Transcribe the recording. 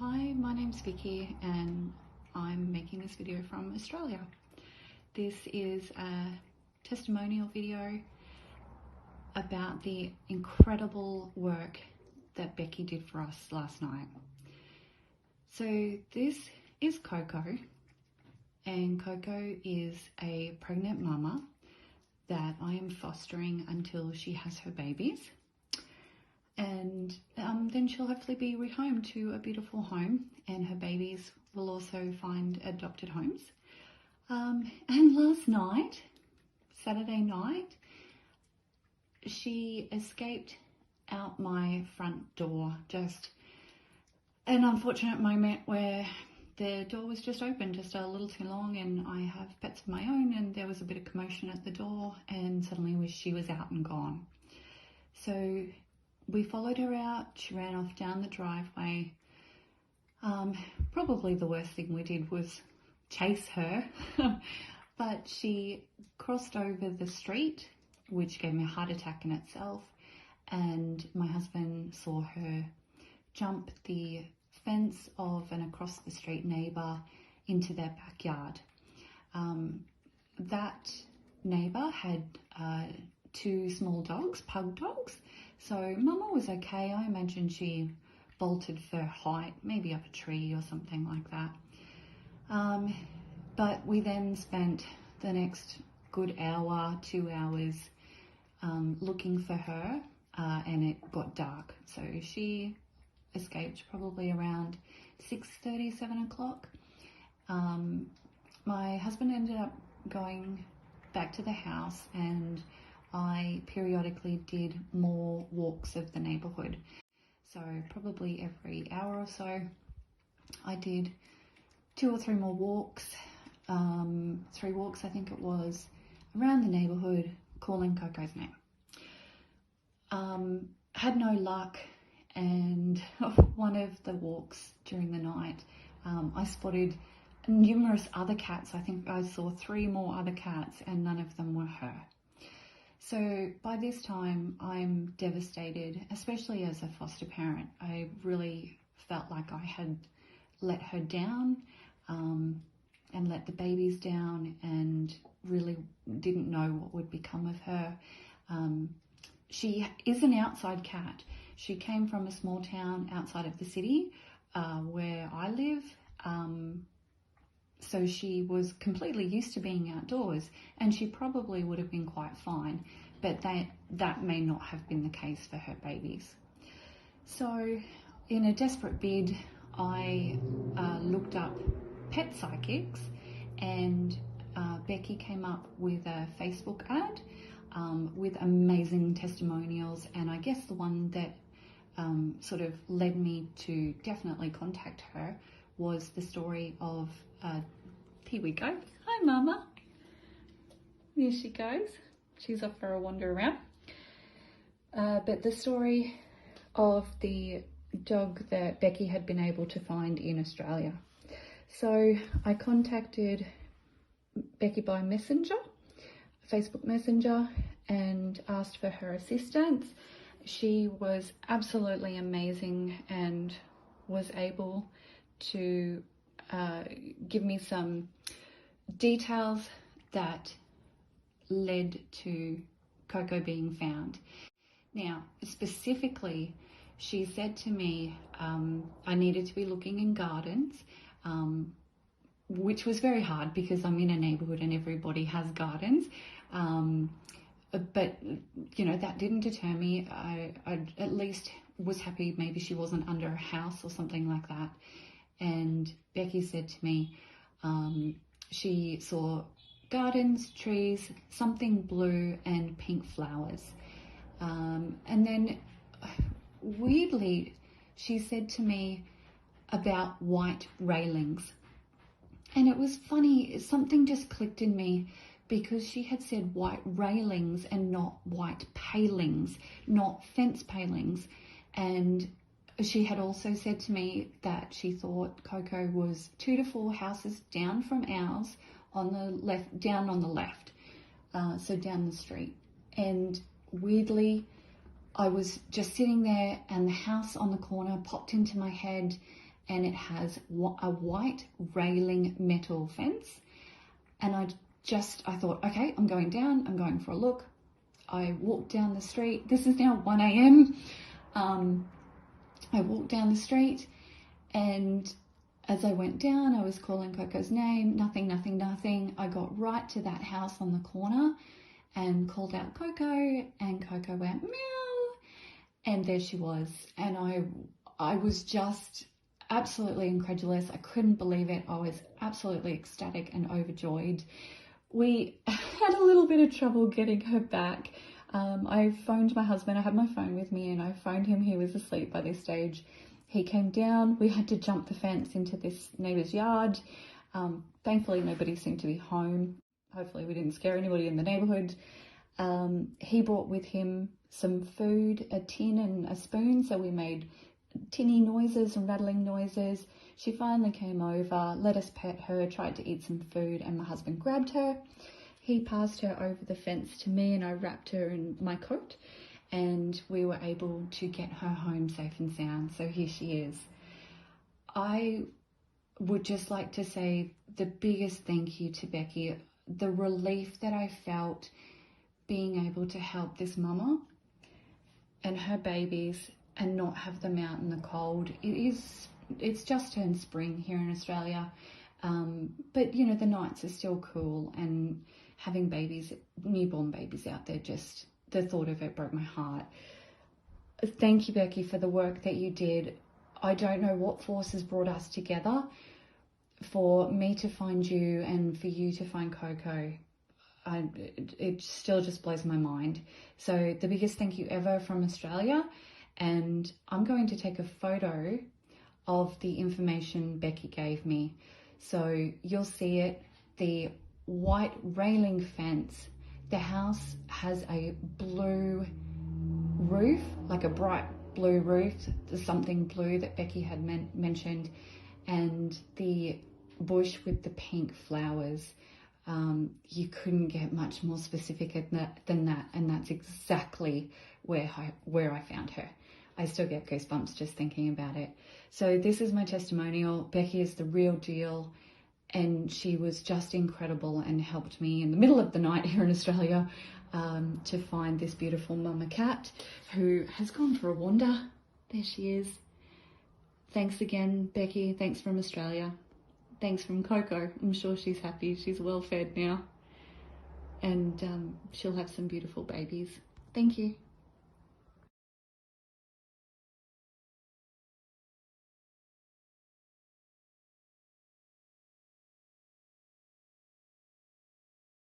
Hi, my name's Vicky and I'm making this video from Australia. This is a testimonial video about the incredible work that Becky did for us last night. So this is Coco, and Coco is a pregnant mama that I am fostering until she has her babies. And then she'll hopefully be rehomed to a beautiful home, and her babies will also find adopted homes. And last night, Saturday night, she escaped out my front door. Just an unfortunate moment where the door was just open just a little too long, and I have pets of my own, and there was a bit of commotion at the door, and suddenly she was out and gone. So we followed her out. She ran off down the driveway. Probably the worst thing we did was chase her, but she crossed over the street, which gave me a heart attack in itself. And my husband saw her jump the fence of an across the street neighbour into their backyard. That neighbour had two small dogs, pug dogs. So Mama was okay. I imagine she bolted for height, maybe up a tree or something like that. But we then spent the next good hour, 2 hours looking for her, and it got dark. So she escaped probably around 6:30, 7 o'clock. My husband ended up going back to the house, and I periodically did more walks of the neighbourhood. So probably every hour or so, I did 2 or 3 more walks, 3 walks I think it was, around the neighbourhood, calling Coco's name. Had no luck, and one of the walks during the night, I spotted numerous other cats. I think I saw 3 more other cats, and none of them were her. So by this time, I'm devastated, especially as a foster parent. I really felt like I had let her down and let the babies down, and really didn't know what would become of her. She is an outside cat. She came from a small town outside of the city where I live. So she was completely used to being outdoors, and she probably would have been quite fine, but that may not have been the case for her babies. So in a desperate bid, I looked up pet psychics, and Becky came up with a Facebook ad with amazing testimonials, and I guess the one that sort of led me to definitely contact her was the story of, here we go. Hi, Mama. There she goes. She's off for a wander around. But the story of the dog that Becky had been able to find in Australia. So I contacted Becky by Messenger, Facebook Messenger, and asked for her assistance. She was absolutely amazing and was able to give me some details that led to Coco being found. Now, specifically, she said to me I needed to be looking in gardens, which was very hard because I'm in a neighbourhood and everybody has gardens. But, you know, that didn't deter me. I at least was happy maybe she wasn't under a house or something like that. And Becky said to me she saw gardens, trees, something blue and pink flowers. And then weirdly, she said to me about white railings. And it was funny, something just clicked in me, because she had said white railings and not white palings, not fence palings. And she had also said to me that she thought Coco was 2 to 4 houses down from ours, on the left, down on the left, so down the street. And weirdly, I was just sitting there and the house on the corner popped into my head, and it has a white railing metal fence. And I thought, okay, I'm going down, I'm going for a look. I walked down the street. This is now 1 a.m. I walked down the street, and as I went down, I was calling Coco's name, nothing. I got right to that house on the corner and called out Coco, and Coco went meow, and there she was. And I was just absolutely incredulous. I couldn't believe it. I was absolutely ecstatic and overjoyed. We had a little bit of trouble getting her back. I phoned my husband. I had my phone with me, and I phoned him. He was asleep by this stage. He came down. We had to jump the fence into this neighbour's yard. Thankfully, nobody seemed to be home. Hopefully, we didn't scare anybody in the neighbourhood. He brought with him some food, a tin and a spoon, so we made tinny noises and rattling noises. She finally came over, let us pet her, tried to eat some food, and my husband grabbed her. He passed her over the fence to me, and I wrapped her in my coat, and we were able to get her home safe and sound. So here she is. I would just like to say the biggest thank you to Becky. The relief that I felt being able to help this mama and her babies and not have them out in the cold. It's just turned spring here in Australia, but you know, the nights are still cool, and having babies, newborn babies out there, just the thought of it broke my heart. Thank you, Becky, for the work that you did. I don't know what forces brought us together for me to find you and for you to find Coco. It still just blows my mind. So the biggest thank you ever from Australia. And I'm going to take a photo of the information Becky gave me. So you'll see it, the white railing fence. The house has a blue roof, like a bright blue roof. There's something blue that Becky had mentioned, and the bush with the pink flowers. You couldn't get much more specific than that, and that's exactly where I found her. I still get goosebumps just thinking about it. So this is my testimonial. Becky is the real deal, and she was just incredible and helped me in the middle of the night here in Australia to find this beautiful mama cat who has gone for a wander. There she is. Thanks again, Becky. Thanks from Australia. Thanks from Coco. I'm sure she's happy. She's well fed now, and she'll have some beautiful babies. Thank you.